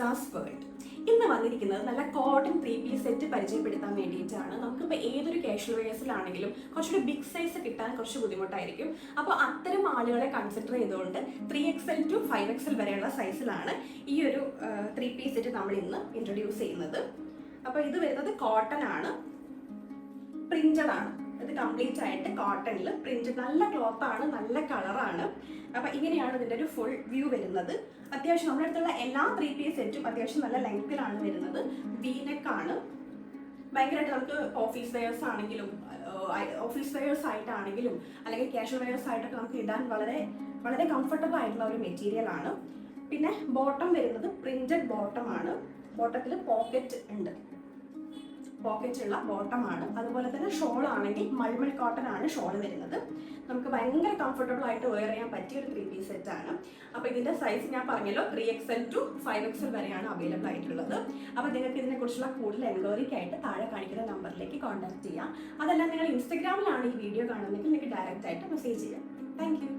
Liza's world. ഇന്ന് വന്നിരിക്കുന്നത് നല്ല കോട്ടൺ 3-piece സെറ്റ് പരിചയപ്പെടുത്താൻ വേണ്ടിയിട്ടാണ്. നമുക്കിപ്പോൾ ഏതൊരു കാഷ്വൽ വെയേഴ്സിലാണെങ്കിലും കുറച്ചുകൂടി ബിഗ് സൈസ് കിട്ടാൻ കുറച്ച് ബുദ്ധിമുട്ടായിരിക്കും. അപ്പോൾ അത്തരം ആളുകളെ കൺസിഡർ ചെയ്തുകൊണ്ട് 3XL to 5XL വരെയുള്ള സൈസിലാണ് ഈ ഒരു 3-piece സെറ്റ് നമ്മൾ ഇന്ന് ഇൻട്രൊഡ്യൂസ് ചെയ്യുന്നത്. അപ്പോൾ ഇത് വരുന്നത് കോട്ടൺ ആണ്, പ്രിന്റഡ് ആണ്. ഇത് കംപ്ലീറ്റ് ആയിട്ട് കോട്ടണിൽ പ്രിന്റ്, നല്ല ക്ലോത്ത് ആണ്, നല്ല കളറാണ്. അപ്പൊ ഇങ്ങനെയാണ് ഇതിന്റെ ഒരു ഫുൾ വ്യൂ വരുന്നത്. അത്യാവശ്യം നമ്മുടെ അടുത്തുള്ള എല്ലാ 3-piece സെറ്റും അത്യാവശ്യം നല്ല ലെങ്ത്തിലാണ് വരുന്നത്. വീനെക്ക് ആണ്. ഭയങ്കരമായിട്ട് നമുക്ക് ഓഫീസ് വെയേഴ്സ് ആണെങ്കിലും ഓഫീസ് വെയേഴ്സ് ആയിട്ടാണെങ്കിലും അല്ലെങ്കിൽ കാഷ്വൽ വെയേഴ്സ് ആയിട്ടൊക്കെ നമുക്ക് ഇടാൻ വളരെ വളരെ കംഫർട്ടബിൾ ആയിട്ടുള്ള ഒരു മെറ്റീരിയൽ ആണ്. പിന്നെ ബോട്ടം വരുന്നത് പ്രിന്റഡ് ബോട്ടം ആണ്. ബോട്ടത്തിൽ പോക്കറ്റ് ഉണ്ട്, പോക്കറ്റ് ഉള്ള ബോട്ടമാണ്. അതുപോലെ തന്നെ ഷോൾ ആണെങ്കിൽ മൾമൾ കോട്ടൺ ആണ് ഷോൾ വരുന്നത്. നമുക്ക് ഭയങ്കര കംഫർട്ടബിൾ ആയിട്ട് വെയർ ചെയ്യാൻ പറ്റിയ ഒരു 3-piece സെറ്റ് ആണ്. അപ്പോൾ ഇതിന്റെ സൈസ് ഞാൻ പറഞ്ഞല്ലോ 3XL to 5XL വരെയാണ് അവൈലബിൾ ആയിട്ടുള്ളത്. അപ്പോൾ നിങ്ങൾക്ക് ഇതിനെക്കുറിച്ചുള്ള കൂടുതൽ എൻക്വയറിക്കായിട്ട് താഴെ കാണിക്കുന്ന നമ്പറിലേക്ക് കോൺടാക്ട് ചെയ്യാം. അതല്ല നിങ്ങൾ ഇൻസ്റ്റഗ്രാമിലാണ് ഈ വീഡിയോ കാണുന്നതെങ്കിൽ നിങ്ങൾക്ക് ഡയറക്റ്റ് ആയിട്ട് മെസ്സേജ് ചെയ്യാം. Thank you.